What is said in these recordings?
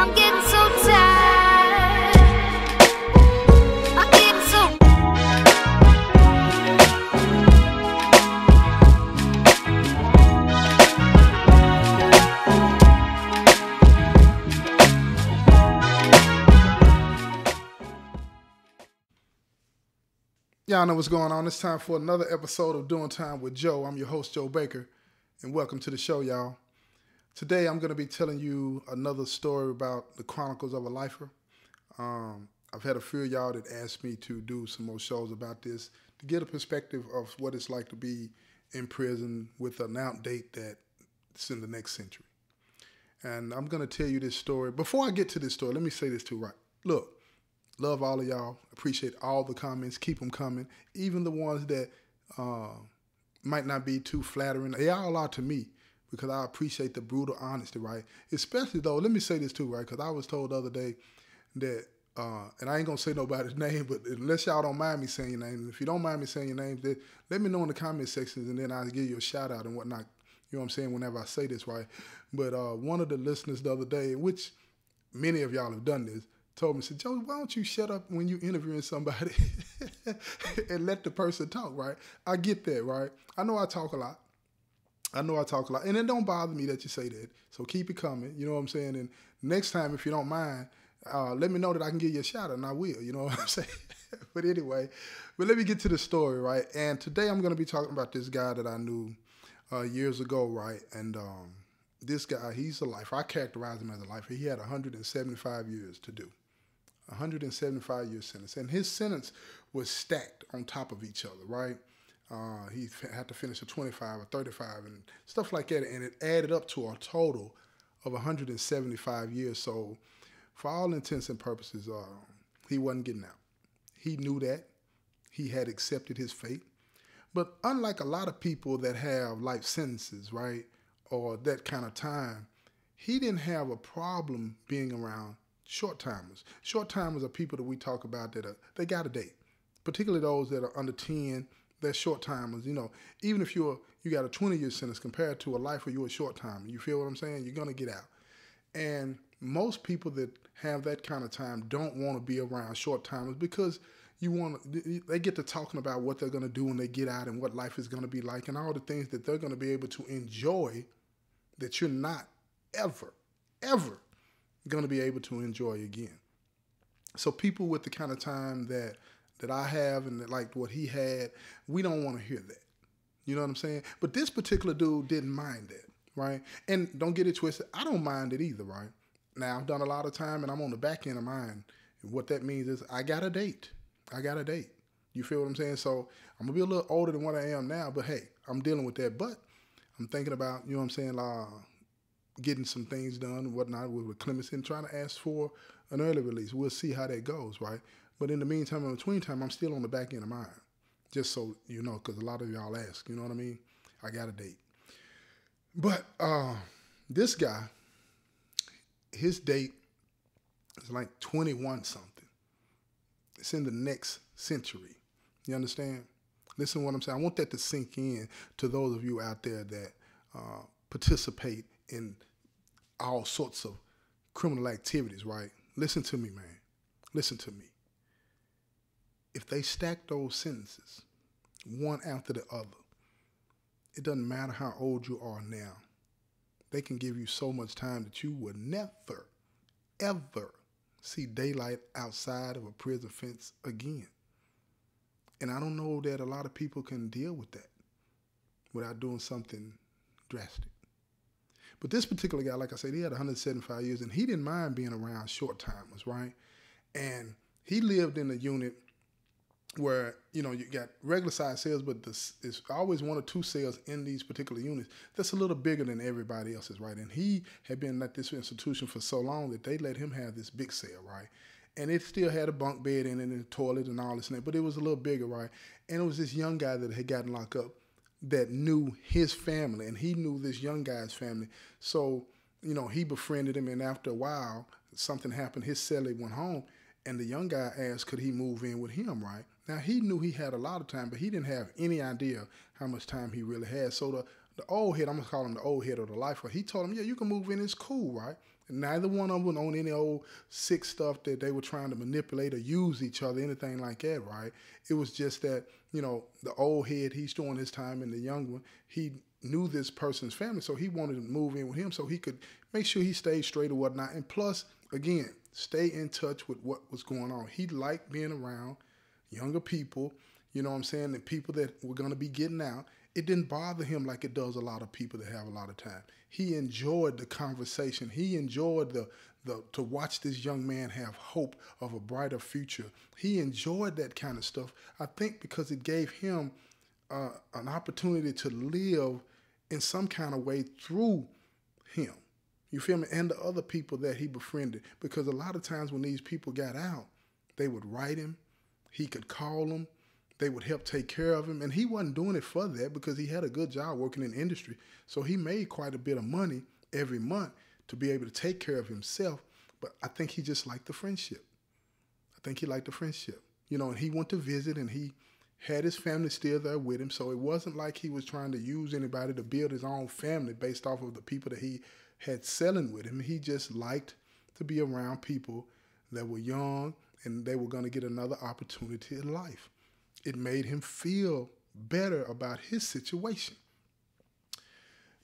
I'm getting so tired. I'm getting so. Y'all know what's going on. It's time for another episode of Doing Time with Joe. I'm your host, Joe Baker, and welcome to the show, y'all. Today, I'm going to be telling you another story about the Chronicles of a Lifer. I've had a few of y'all that asked me to do some more shows about this to get a perspective of what it's like to be in prison with an out date that's in the next century. And I'm going to tell you this story. Before I get to this story, let me say this too, right? Look. Love all of y'all. Appreciate all the comments. Keep them coming. Even the ones that might not be too flattering. They all are to me because I appreciate the brutal honesty, right? Especially though, let me say this too, right? Because I was told the other day that, and I ain't going to say nobody's name, but unless y'all don't mind me saying your name, if you don't mind me saying your name, then let me know in the comment sections and then I'll give you a shout out and whatnot. You know what I'm saying? Whenever I say this, right? But one of the listeners the other day, which many of y'all have done this, told me, said, Joe, why don't you shut up when you interviewing somebody and let the person talk, right? I get that, right? I know I talk a lot. And it don't bother me that you say that. So keep it coming, you know what I'm saying? And next time, if you don't mind, let me know that I can give you a shout out, and I will, you know what I'm saying? But anyway, let me get to the story, right? And today I'm going to be talking about this guy that I knew years ago, right? And this guy, he's a lifer. I characterize him as a lifer. He had 175 years to do. 175-year sentence. And his sentence was stacked on top of each other, right? He had to finish a 25 or 35 and stuff like that. And it added up to a total of 175 years. So for all intents and purposes, he wasn't getting out. He knew that. He had accepted his fate. But unlike a lot of people that have life sentences, right, or that kind of time, he didn't have a problem being around short-timers. Short-timers are people that we talk about that they got a date, particularly those that are under 10, they're short-timers. You know, even if you got a 20-year sentence compared to a life where you're a short-timer, you feel what I'm saying? You're going to get out. And most people that have that kind of time don't want to be around short-timers because they get to talking about what they're going to do when they get out and what life is going to be like and all the things that they're going to be able to enjoy that you're not ever going to be able to enjoy again. So people with the kind of time that I have and like what he had, we don't want to hear that. You know what I'm saying? But this particular dude didn't mind that, right? And don't get it twisted. I don't mind it either, right? Now, I've done a lot of time and I'm on the back end of mine. And what that means is I got a date. You feel what I'm saying? So I'm going to be a little older than what I am now, but hey, I'm dealing with that. But I'm thinking about, you know what I'm saying, getting some things done and whatnot with clemency and trying to ask for an early release. We'll see how that goes, right? But in the meantime, in between time, I'm still on the back end of mine. Just so you know, because a lot of y'all ask, you know what I mean? I got a date. But this guy, his date is like 21 something. It's in the next century. You understand? Listen to what I'm saying. I want that to sink in to those of you out there that participate in all sorts of criminal activities, right? Listen to me, man. Listen to me. If they stack those sentences, one after the other, it doesn't matter how old you are now. They can give you so much time that you would never, ever see daylight outside of a prison fence again. And I don't know that a lot of people can deal with that without doing something drastic. But this particular guy, like I said, he had 175 years, and he didn't mind being around short-timers, right? And he lived in a unit where, you know, you got regular-sized cells, but it's always one or two cells in these particular units that's a little bigger than everybody else's, right? And he had been at this institution for so long that they let him have this big cell, right? And it still had a bunk bed in it and a toilet and all this and that, but it was a little bigger, right? And it was this young guy that had gotten locked up that knew his family, and he knew this young guy's family. So, you know, he befriended him, and after a while, something happened. His cellie went home, and the young guy asked, could he move in with him, right? Now, he knew he had a lot of time, but he didn't have any idea how much time he really had. So the old head, I'm going to call him the old head of the lifer, he told him, yeah, you can move in, it's cool, right? Neither one of them on any old sick stuff that they were trying to manipulate or use each other, anything like that, right? It was just that, the old head, he's doing his time, and the young one, he knew this person's family, so he wanted to move in with him so he could make sure he stayed straight or whatnot. And plus, again, stay in touch with what was going on. He liked being around younger people, the people that were going to be getting out. It didn't bother him like it does a lot of people that have a lot of time. He enjoyed the conversation. He enjoyed to watch this young man have hope of a brighter future. He enjoyed that kind of stuff, I think, because it gave him an opportunity to live in some kind of way through him. You feel me? And the other people that he befriended. Because a lot of times when these people got out, they would write him. He could call them. They would help take care of him. And he wasn't doing it for that because he had a good job working in the industry. So he made quite a bit of money every month to be able to take care of himself. But I think he just liked the friendship. And he went to visit, and he had his family still there with him. So it wasn't like he was trying to use anybody to build his own family based off of the people that he had selling with him. He just liked to be around people that were young and they were going to get another opportunity in life. It made him feel better about his situation.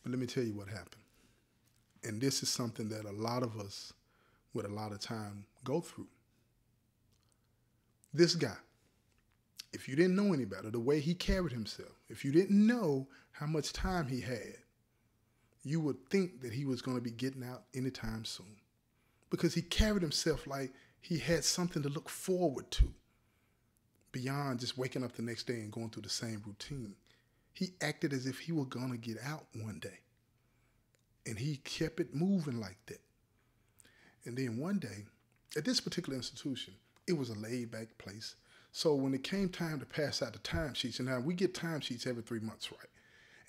But let me tell you what happened. And this is something that a lot of us with a lot of time go through. This guy, if you didn't know any better, the way he carried himself, if you didn't know how much time he had, you would think that he was going to be getting out anytime soon. Because he carried himself like he had something to look forward to beyond just waking up the next day and going through the same routine. He acted as if he were going to get out one day. And he kept it moving like that. And then one day, at this particular institution, it was a laid-back place. So when it came time to pass out the timesheets, and now we get timesheets every 3 months, right?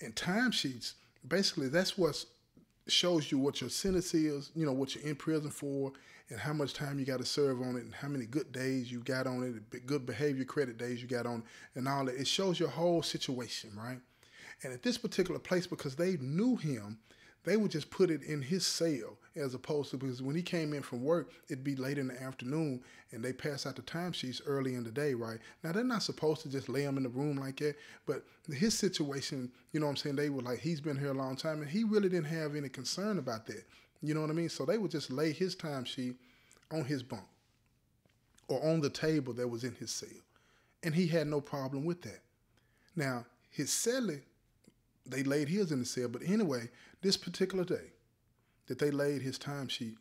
And timesheets, basically, that's what shows you what your sentence is, what you're in prison for, and how much time you got to serve on it, and how many good days you got on it, good behavior credit days you got on it, and all that. It shows your whole situation, right? And at this particular place, because they knew him, they would just put it in his cell, as opposed to, because when he came in from work, it'd be late in the afternoon, and they pass out the timesheets early in the day, right? Now, they're not supposed to just lay him in the room like that, but his situation, they were like, he's been here a long time, and he really didn't have any concern about that. You know what I mean? So they would just lay his timesheet on his bunk or on the table that was in his cell, and he had no problem with that. Now, his cellie, they laid his in the cell, but anyway, this particular day that they laid his timesheet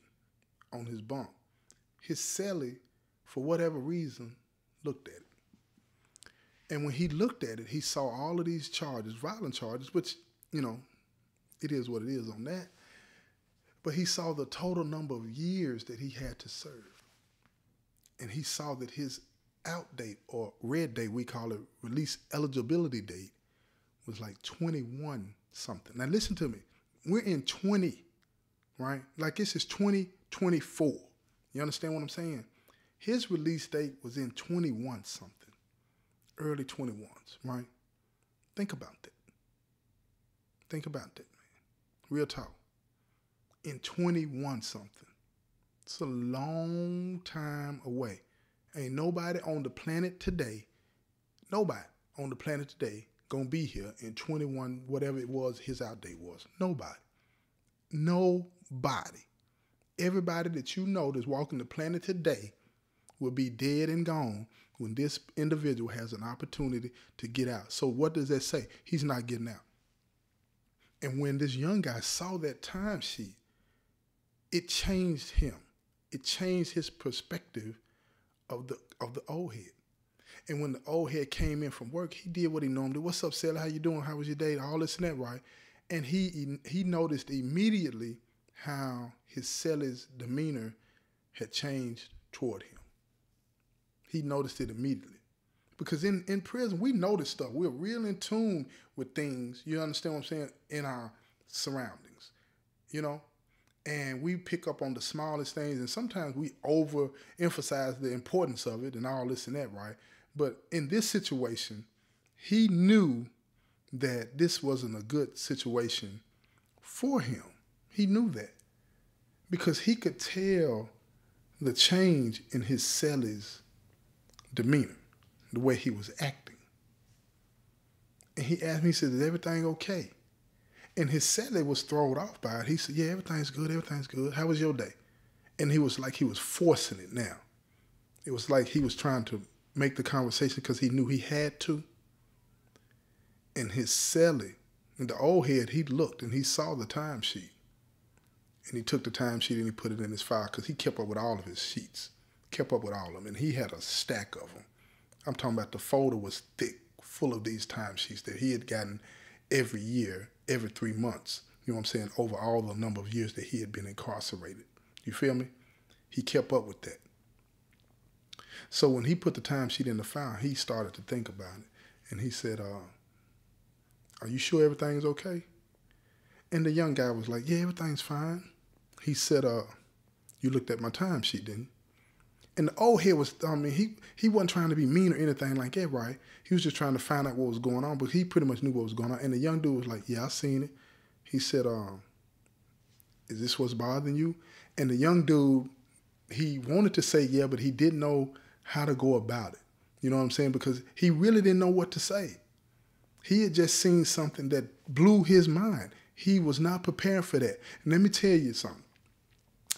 on his bunk, his cellie, for whatever reason, looked at it. And when he looked at it, he saw all of these charges, violent charges, which, it is what it is on that. But he saw the total number of years that he had to serve. And he saw that his out date, or red date, we call it release eligibility date, was like 21 something. Now listen to me. We're in 20, right? Like this is 2024. You understand what I'm saying? His release date was in 21 something. Early 21s, right? Think about that. Think about that, man. Real talk. In 21 something. It's a long time away. Ain't nobody on the planet today, gonna be here in 21, whatever it was his out date was. Nobody. Everybody that you know that's walking the planet today will be dead and gone when this individual has an opportunity to get out. So what does that say? He's not getting out. And when this young guy saw that timesheet, it changed him. It changed his perspective of the old head. And when the old head came in from work, he did what he normally did. What's up, Sally? How you doing? How was your day? All this and that, right? And he noticed immediately how his Sally's demeanor had changed toward him. He noticed it immediately. Because in prison, we notice stuff. We're real in tune with things, you understand what I'm saying, in our surroundings, And we pick up on the smallest things, and sometimes we overemphasize the importance of it and all this and that, right? But in this situation, he knew that this wasn't a good situation for him. He knew that. because he could tell the change in his celly's demeanor, the way he was acting. And he asked me, he said, is everything okay? And his celly was thrown off by it. He said, yeah, everything's good. How was your day? And he was like he was forcing it now. It was like he was trying to make the conversation because he knew he had to. And his celly, and the old head, he looked and he saw the timesheet. And he took the timesheet and he put it in his file because he kept up with all of his sheets. Kept up with all of them. And he had a stack of them. I'm talking about the folder was thick, full of these timesheets that he had gotten every year, every 3 months. You know what I'm saying? Over all the number of years that he had been incarcerated. You feel me? He kept up with that. So when he put the timesheet in the file, he started to think about it. And he said, are you sure everything's okay? And the young guy was like, yeah, everything's fine. He said, you looked at my timesheet, didn't you? And the old head was, he wasn't trying to be mean or anything like that, right? He was just trying to find out what was going on, but he pretty much knew what was going on. And the young dude was like, yeah, I seen it. He said, is this what's bothering you? And the young dude, he wanted to say yeah, but he didn't know how to go about it. You know what I'm saying? Because he really didn't know what to say. He had just seen something that blew his mind. He was not prepared for that. And let me tell you something.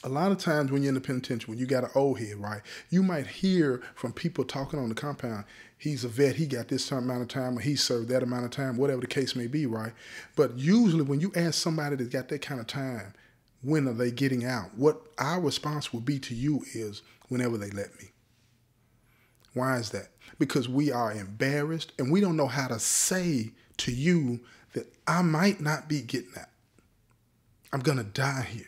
A lot of times when you're in the penitentiary, when you got an old head, right, you might hear from people talking on the compound, he's a vet, he got this certain amount of time, or he served that amount of time, whatever the case may be, right? But usually when you ask somebody that's got that kind of time, when are they getting out? What our response will be to you is whenever they let me. Why is that? Because we are embarrassed and we don't know how to say to you that I might not be getting out. I'm going to die here.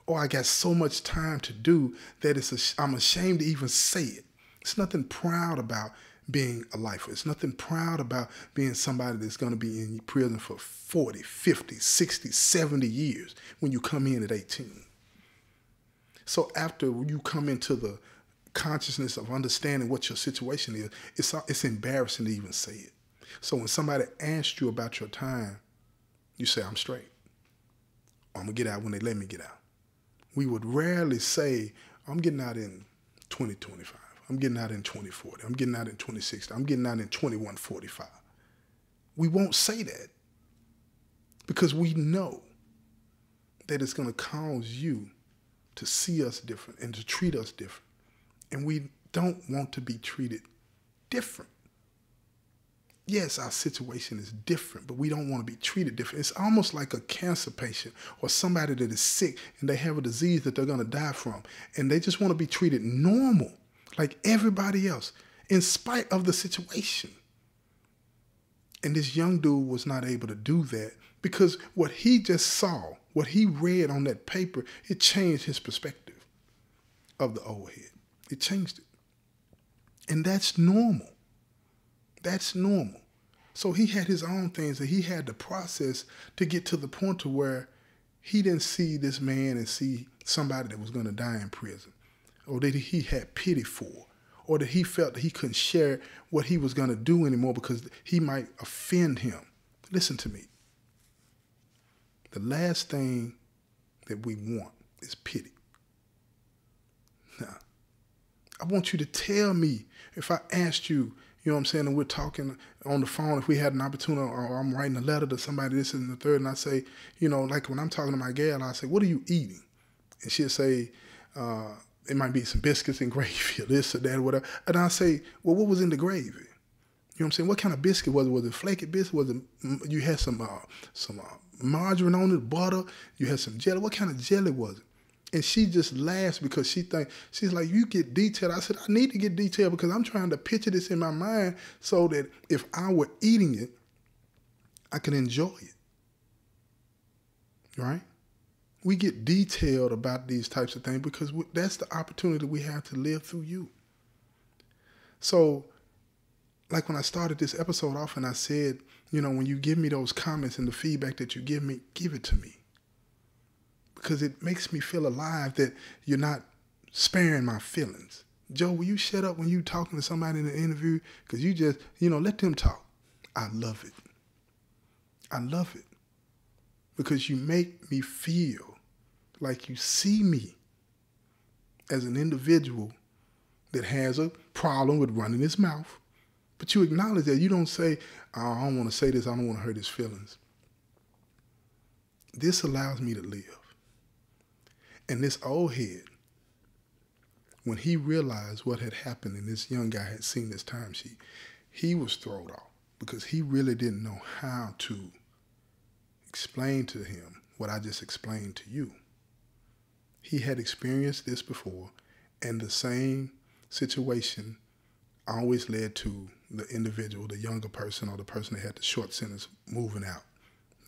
Or I got so much time to do that I'm ashamed to even say it. It's nothing proud about being a lifer. It's nothing proud about being somebody that's going to be in prison for 40, 50, 60, 70 years when you come in at 18. So after you come into the consciousness of understanding what your situation is, it's embarrassing to even say it. So when somebody asks you about your time, you say, I'm straight. I'm going to get out when they let me get out. We would rarely say, I'm getting out in 2025. I'm getting out in 2040. I'm getting out in 2060. I'm getting out in 2145. We won't say that because we know that it's going to cause you to see us different and to treat us different. And we don't want to be treated different. Yes, our situation is different, but we don't want to be treated different. It's almost like a cancer patient or somebody that is sick and they have a disease that they're going to die from. And they just want to be treated normal, like everybody else, in spite of the situation. And this young dude was not able to do that because what he just saw, what he read on that paper, it changed his perspective of the old head. It changed it. And that's normal. That's normal. So he had his own things that he had to process to get to the point to where he didn't see this man and see somebody that was going to die in prison, or that he had pity for, or that he felt that he couldn't share what he was going to do anymore because he might offend him. Listen to me. The last thing that we want is pity. Now, I want you to tell me if I asked you, you know what I'm saying, and we're talking on the phone, if we had an opportunity, or I'm writing a letter to somebody, this and the third, and I say, you know, like when I'm talking to my gal, I say, what are you eating? And she'll say, it might be some biscuits and gravy or this or that or whatever. And I say, well, what was in the gravy? You know what I'm saying? What kind of biscuit was it? Was it flaky biscuit? Was it, you had some margarine on it, butter? You had some jelly? What kind of jelly was it? And she just laughs because she's like, you get detailed. I said, I need to get detailed because I'm trying to picture this in my mind so that if I were eating it, I can enjoy it. Right? We get detailed about these types of things because that's the opportunity we have to live through you. So, like when I started this episode off and I said, you know, when you give me those comments and the feedback that you give me, give it to me. Because it makes me feel alive that you're not sparing my feelings. Joe, will you shut up when you talking to somebody in an interview? Because you just, you know, let them talk. I love it. I love it. Because you make me feel like you see me as an individual that has a problem with running his mouth, but you acknowledge that. You don't say, oh, I don't want to say this, I don't want to hurt his feelings. This allows me to live. And this old head, when he realized what had happened and this young guy had seen this timesheet, he was thrown off because he really didn't know how to explain to him what I just explained to you. He had experienced this before, and the same situation always led to the individual, the younger person or the person that had the short sentence, moving out.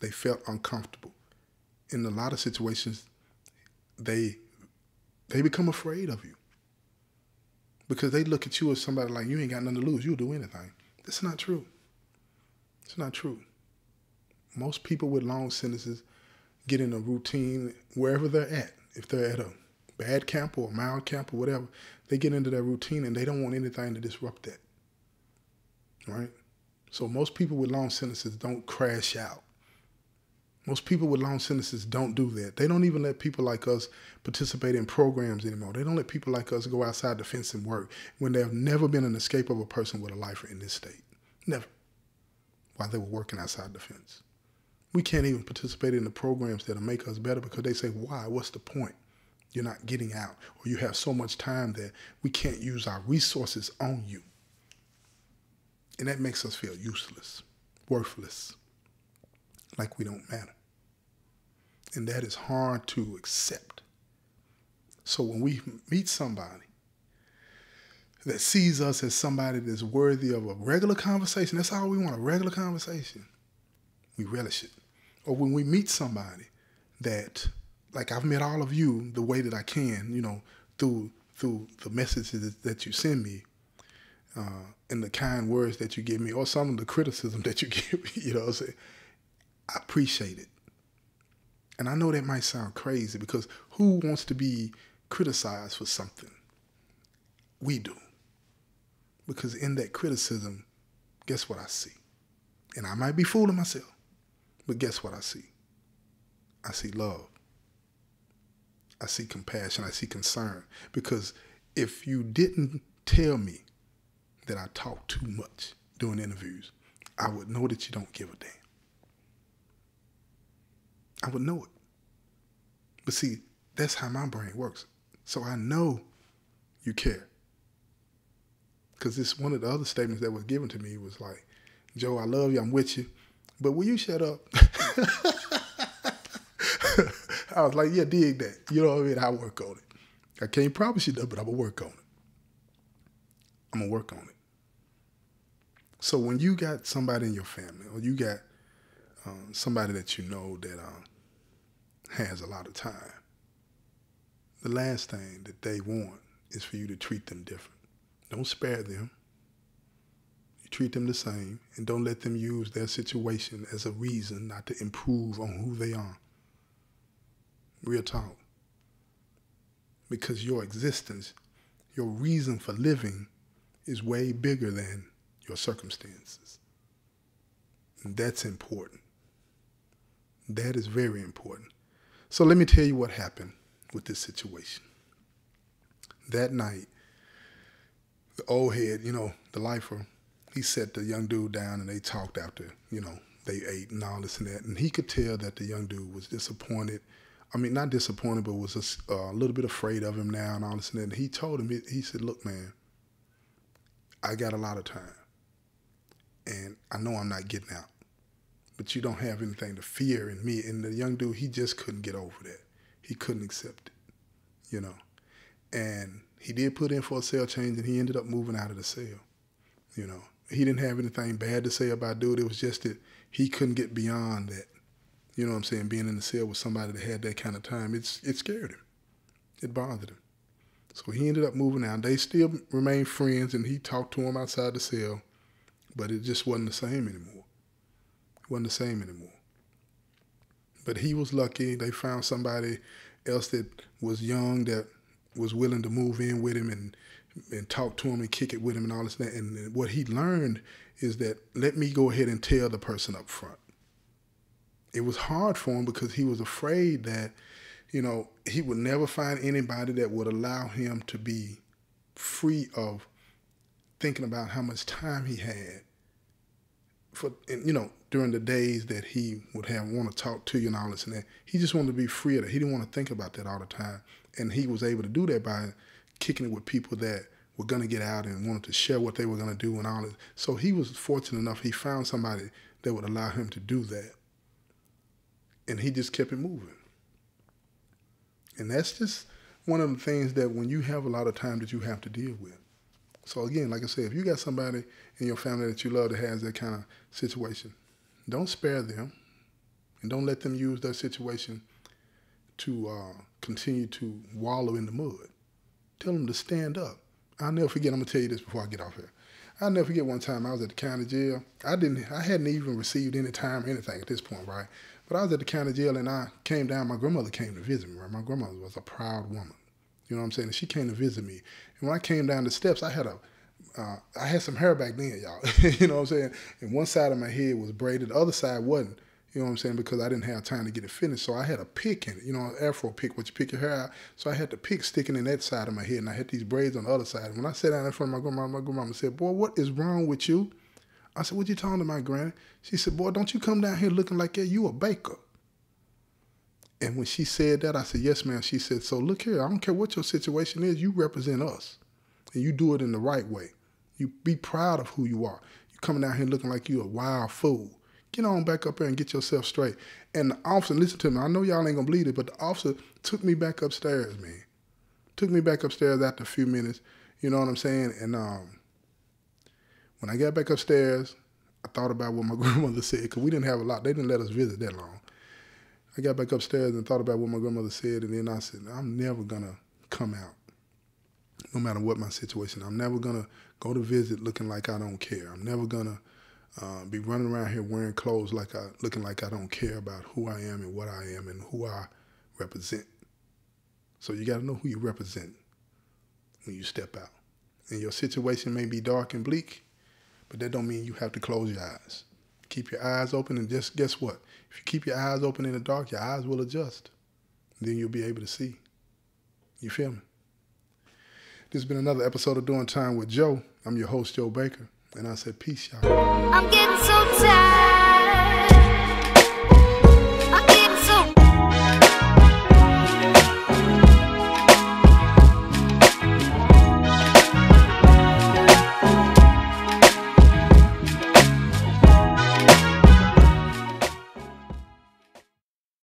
They felt uncomfortable. In a lot of situations, they become afraid of you because they look at you as somebody like, you ain't got nothing to lose, you'll do anything. That's not true. It's not true. Most people with long sentences get in a routine wherever they're at. If they're at a bad camp or a mild camp or whatever, they get into their routine and they don't want anything to disrupt that. Right? So most people with long sentences don't crash out. Most people with long sentences don't do that. They don't even let people like us participate in programs anymore. They don't let people like us go outside the fence and work when there have never been an escape of a person with a lifer in this state. Never. While they were working outside the fence. We can't even participate in the programs that'll make us better because they say, why? What's the point? You're not getting out, or you have so much time that we can't use our resources on you. And that makes us feel useless, worthless, like we don't matter. And that is hard to accept. So when we meet somebody that sees us as somebody that's worthy of a regular conversation, that's all we want, a regular conversation, we relish it. Or when we meet somebody that, like I've met all of you the way that I can, you know, through the messages that you send me, and the kind words that you give me, or some of the criticism that you give me, you know what I'm saying? I appreciate it. And I know that might sound crazy because who wants to be criticized for something? We do. Because in that criticism, guess what I see? And I might be fooling myself, but guess what I see? I see love. I see compassion. I see concern. Because if you didn't tell me that I talk too much during interviews, I would know that you don't give a damn. I would know it. But see, that's how my brain works. So I know you care. Because this one of the other statements that was given to me was like, Joe, I love you, I'm with you, but will you shut up? I was like, yeah, dig that. You know what I mean? I'll work on it. I can't promise you that, but I'm going to work on it. I'm going to work on it. So when you got somebody in your family, or you got somebody that you know that has a lot of time, the last thing that they want is for you to treat them different. Don't spare them. You treat them the same, and don't let them use their situation as a reason not to improve on who they are. Real talk. Because your existence, your reason for living is way bigger than your circumstances. And that's important. That is very important. So let me tell you what happened with this situation. That night, the old head, you know, the lifer, he sat the young dude down and they talked after, you know, they ate and all this and that. And he could tell that the young dude was disappointed. I mean, not disappointed, but was just, a little bit afraid of him now and all this and that. And he told him, he said, look, man, I got a lot of time. And I know I'm not getting out. But you don't have anything to fear in me. And the young dude, he just couldn't get over that. He couldn't accept it, you know. And he did put in for a cell change, and he ended up moving out of the cell, you know. He didn't have anything bad to say about dude. It was just that he couldn't get beyond that. You know what I'm saying? Being in the cell with somebody that had that kind of time, it scared him. It bothered him. So he ended up moving out. They still remained friends, and he talked to him outside the cell, but it just wasn't the same anymore. It wasn't the same anymore. But he was lucky. They found somebody else that was young that was willing to move in with him and talk to him and kick it with him and all this and that. And what he learned is that, let me go ahead and tell the person up front. It was hard for him because he was afraid that, he would never find anybody that would allow him to be free of thinking about how much time he had during the days that he would want to talk to you and all this and that. He just wanted to be free of that. He didn't want to think about that all the time. And he was able to do that by kicking it with people that were going to get out and wanted to share what they were going to do and all that. So he was fortunate enough. He found somebody that would allow him to do that. And he just kept it moving. And that's just one of the things that when you have a lot of time that you have to deal with. So again, like I said, if you got somebody in your family that you love that has that kind of situation, don't spare them and don't let them use that situation to continue to wallow in the mud. Tell them to stand up. I'll never forget, I'm going to tell you this before I get off here. I'll never forget one time I was at the county jail. I hadn't even received any time or anything at this point, right? But I was at the county jail and I came down. My grandmother came to visit me, right? My grandmother was a proud woman. You know what I'm saying? And she came to visit me. And when I came down the steps, I had some hair back then, y'all. You know what I'm saying? And one side of my head was braided. The other side wasn't. You know what I'm saying? Because I didn't have time to get it finished. So I had a pick in it, an afro pick, where you pick your hair out. So I had the pick sticking in that side of my head, and I had these braids on the other side. And when I sat down in front of my grandma said, "Boy, what is wrong with you?" I said, "What you talking to my granny?" She said, "Boy, don't you come down here looking like that. You a baker." And when she said that, I said, "Yes, ma'am." She said, "So look here, I don't care what your situation is. You represent us, and you do it in the right way. You be proud of who you are. You coming down here looking like you a wild fool. Get on back up there and get yourself straight." And the officer, listen to me, I know y'all ain't gonna believe it, but the officer took me back upstairs, man. Took me back upstairs after a few minutes, you know what I'm saying? And when I got back upstairs, I thought about what my grandmother said, because we didn't have a lot. They didn't let us visit that long. I got back upstairs and thought about what my grandmother said, and then I said, I'm never gonna come out, no matter what my situation. I'm never gonna go to visit looking like I don't care. I'm never gonna be running around here wearing clothes looking like I don't care about who I am and what I am and who I represent. So you got to know who you represent when you step out. And your situation may be dark and bleak, but that don't mean you have to close your eyes. Keep your eyes open, and just guess what? If you keep your eyes open in the dark, your eyes will adjust. And then you'll be able to see. You feel me? This has been another episode of Doing Time with Joe. I'm your host, Joe Baker. And I said, peace, y'all. I'm getting so tired.